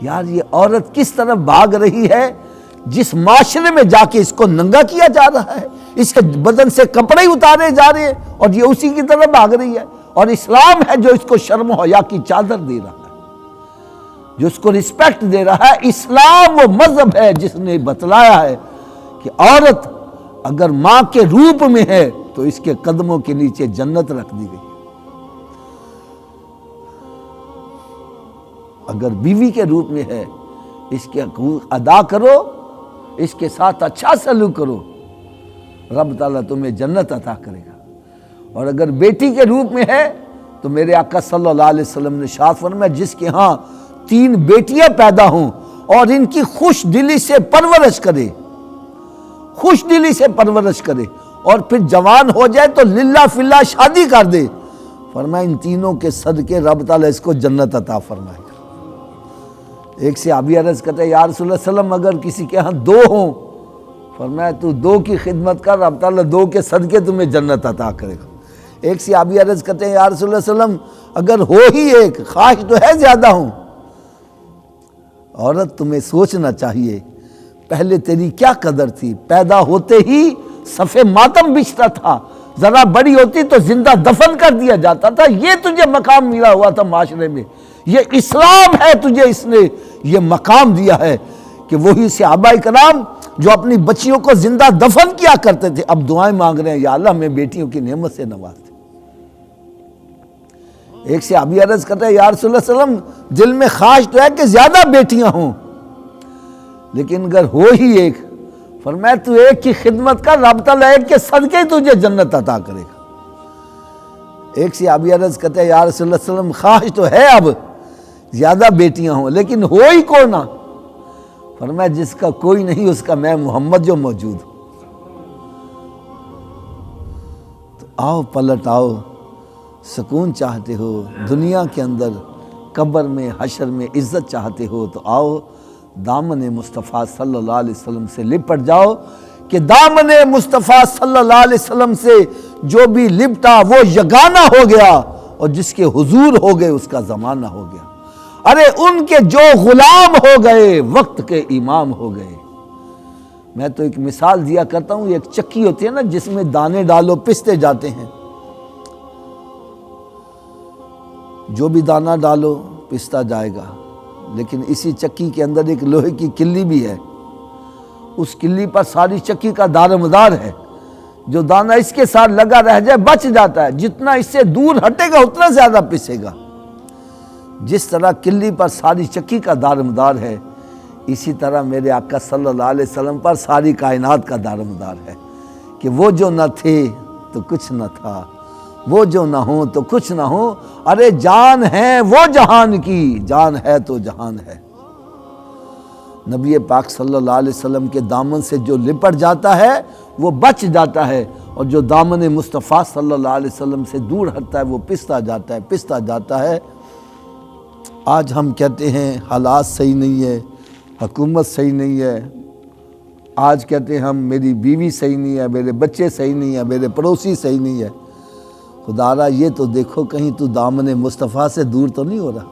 یار یہ عورت کس طرف بھاگ رہی ہے، جس معاشرے میں جا کے اس کو ننگا کیا جا رہا ہے، اس کے بدن سے کپڑے اتارے جا رہے ہیں اور یہ اسی کی طرف بھاگ رہی ہے، اور اسلام ہے جو اس کو شرم و حیا کی چادر دے رہا ہے، جو اس کو رسپیکٹ دے رہا ہے۔ اسلام وہ مذہب ہے جس نے بتلایا ہے کہ عورت اگر ماں کے روپ میں ہے تو اس کے قدموں کے نیچے جنت رکھ دی گئی، اگر بیوی کے روپ میں ہے اس کے حقوق ادا کرو، اس کے ساتھ اچھا سلوک کرو، رب تعالیٰ تمہیں جنت عطا کرے گا۔ اور اگر بیٹی کے روپ میں ہے تو میرے آقا صلی اللہ علیہ وسلم نے ارشاد فرمایا جس کے ہاں 3 بیٹیاں پیدا ہوں اور ان کی خوش دلی سے پرورش کرے، خوش دلی سے پرورش کرے، اور پھر جوان ہو جائے تو للہ فی اللہ شادی کر دے، فرمایا ان تینوں کے صدقے رب تعالیٰ اس کو جنت عطا فرمائے گا۔ ایک صحابی عرض کرتے ہیں یا رسول اللہ صلی اللہ علیہ وسلم اگر کسی کے ہاں 2 ہوں، فرمایا تو 2 کی خدمت کر، رب تعالیٰ 2 کے صدقے تمہیں جنت عطا کرے گا۔ ایک صحابی عرض کرتے ہیں یا رسول اللہ صلی اللہ علیہ وسلم اگر ہو ہی ایک، خواہش تو ہے زیادہ ہوں، عورت تمہیں سوچنا چاہیے پہلے تیری کیا قدر تھی، پیدا ہوتے ہی صف ماتم بچھتا تھا، ذرا بڑی ہوتی تو زندہ دفن کر دیا جاتا تھا، یہ تجھے مقام ملا ہوا تھا معاشرے میں، یہ اسلام ہے تجھے اس نے یہ مقام دیا ہے کہ وہی صحابہ کرام جو اپنی بچیوں کو زندہ دفن کیا کرتے تھے اب دعائیں مانگ رہے ہیں یا اللہ میں بیٹیوں کی نعمت سے نواز دے۔ ایک صحابی عرض کرتا ہے یا رسول اللہ صلی اللہ علیہ وسلم دل میں خواہش تو ہے کہ زیادہ بیٹیاں ہوں، لیکن اگر ہو ہی ایک، فرمایا تو ایک کی خدمت کر، رب تعالیٰ ایک کے صدقے تجھے جنت عطا کرے گا۔ ایک صحابی عرض کرتا ہے یا رسول اللہ صلی اللہ علیہ وسلم خواہش تو ہے اب زیادہ بیٹیاں ہوں لیکن ہو ہی کو نہ، فرمایا جس کا کوئی نہیں اس کا میں محمد جو موجود ہوں۔ تو آؤ پلٹ آؤ، سکون چاہتے ہو دنیا کے اندر، قبر میں حشر میں عزت چاہتے ہو تو آؤ دامن مصطفیٰ صلی اللہ علیہ وسلم سے لپٹ جاؤ، کہ دامن مصطفیٰ صلی اللہ علیہ وسلم سے جو بھی لپٹا وہ یگانہ ہو گیا، اور جس کے حضور ہو گئے اس کا زمانہ ہو گیا۔ ارے ان کے جو غلام ہو گئے وقت کے امام ہو گئے۔ میں تو ایک مثال دیا کرتا ہوں، ایک چکی ہوتی ہے نا جس میں دانے ڈالو پستے جاتے ہیں، جو بھی دانہ ڈالو پستا جائے گا، لیکن اسی چکی کے اندر ایک لوہے کی کلی بھی ہے، اس کلی پر ساری چکی کا دار مدار ہے، جو دانہ اس کے ساتھ لگا رہ جائے بچ جاتا ہے، جتنا اس سے دور ہٹے گا اتنا زیادہ پسے گا۔ جس طرح کلی پر ساری چکی کا دار مدار ہے، اسی طرح میرے آقا صلی اللہ علیہ وسلم پر ساری کائنات کا دار مدار ہے، کہ وہ جو نہ تھے تو کچھ نہ تھا، وہ جو نہ ہوں تو کچھ نہ ہوں، ارے جان ہے وہ جہان کی، جان ہے تو جہان ہے۔ نبی پاک صلی اللہ علیہ وسلم کے دامن سے جو لپٹ جاتا ہے وہ بچ جاتا ہے، اور جو دامن مصطفیٰ صلی اللہ علیہ وسلم سے دور ہٹتا ہے وہ پستا جاتا ہے، پستا جاتا ہے۔ آج ہم کہتے ہیں حالات صحیح نہیں ہے، حکومت صحیح نہیں ہے، آج کہتے ہیں ہم میری بیوی صحیح نہیں ہے، میرے بچے صحیح نہیں ہیں، میرے پڑوسی صحیح نہیں ہے۔ خدا را یہ تو دیکھو کہیں تو دامن مصطفیٰ سے دور تو نہیں ہو رہا۔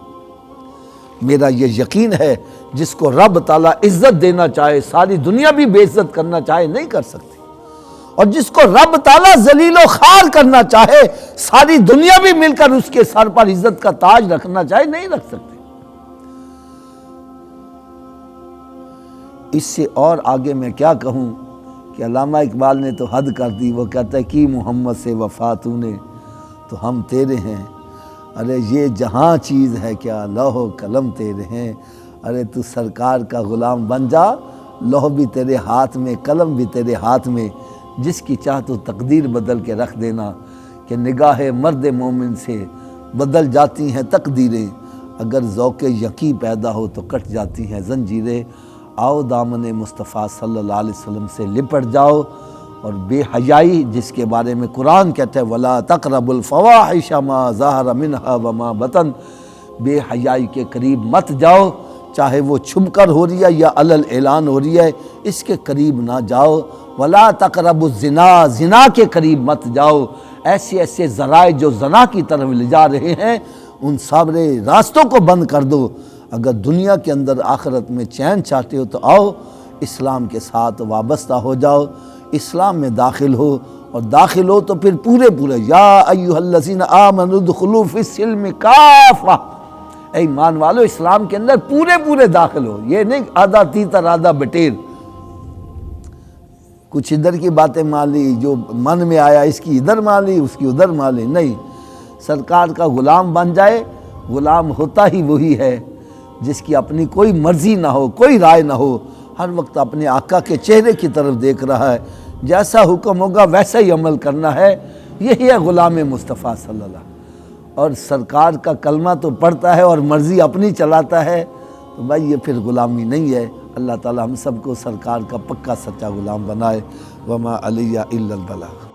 میرا یہ یقین ہے جس کو رب تعالیٰ عزت دینا چاہے ساری دنیا بھی بے عزت کرنا چاہے نہیں کر سکتی، اور جس کو رب تعالیٰ ذلیل و خوار کرنا چاہے ساری دنیا بھی مل کر اس کے سر پر عزت کا تاج رکھنا چاہے نہیں رکھ سکتے۔ اس سے اور آگے میں کیا کہوں کہ علامہ اقبال نے تو حد کر دی، وہ کہتا ہے کہ محمد سے وفا تو نے تو ہم تیرے ہیں، ارے یہ جہاں چیز ہے کیا لوح و قلم تیرے ہیں، ارے تو سرکار کا غلام بن جا، لوح بھی تیرے ہاتھ میں قلم بھی تیرے ہاتھ میں، جس کی چاہ تو تقدیر بدل کے رکھ دینا، کہ نگاہ مرد مومن سے بدل جاتی ہیں تقدیریں، اگر ذوق یقین پیدا ہو تو کٹ جاتی ہیں زنجیریں۔ آؤ دامن مصطفیٰ صلی اللہ علیہ وسلم سے لپٹ جاؤ، اور بے حیائی جس کے بارے میں قرآن کہتا ہے وَلَا تَقْرَبُوا الْفَوَاحِشَ مَا ظَهَرَ مِنْهَا وَمَا بَطَنَ، بے حیائی کے قریب مت جاؤ، چاہے وہ چھپ کر ہو رہی ہے یا علل اعلان ہو رہی ہے، اس کے قریب نہ جاؤ۔ وَلَا تَقْرَبُوا الزِّنَا، زنا کے قریب مت جاؤ۔ ایسے ذرائع جو زنا کی طرف لے جا رہے ہیں ان سارے راستوں کو بند کر دو۔ اگر دنیا کے اندر آخرت میں چین چاہتے ہو تو آؤ اسلام کے ساتھ وابستہ ہو جاؤ، اسلام میں داخل ہو، اور داخل ہو تو پھر پورے یا ایھا الذین آمنوا ادخلوا فی السلم کافہ، اے ایمان والو اسلام کے اندر پورے داخل ہو، یہ نہیں آدھا تیتر آدھا بٹیر، کچھ ادھر کی باتیں مان لی، جو من میں آیا اس کی ادھر مان لی اس کی ادھر مان لی، نہیں، سرکار کا غلام بن جائے۔ غلام ہوتا ہی وہی ہے جس کی اپنی کوئی مرضی نہ ہو، کوئی رائے نہ ہو، ہر وقت اپنے آقا کے چہرے کی طرف دیکھ رہا ہے، جیسا حکم ہوگا ویسا ہی عمل کرنا ہے، یہی ہے غلام مصطفیٰ صلی اللہ علیہ وسلم۔ اور سرکار کا کلمہ تو پڑھتا ہے اور مرضی اپنی چلاتا ہے تو بھائی یہ پھر غلامی نہیں ہے۔ اللہ تعالی ہم سب کو سرکار کا پکا سچا غلام بنائے۔ وما علیہ الا البلاغ۔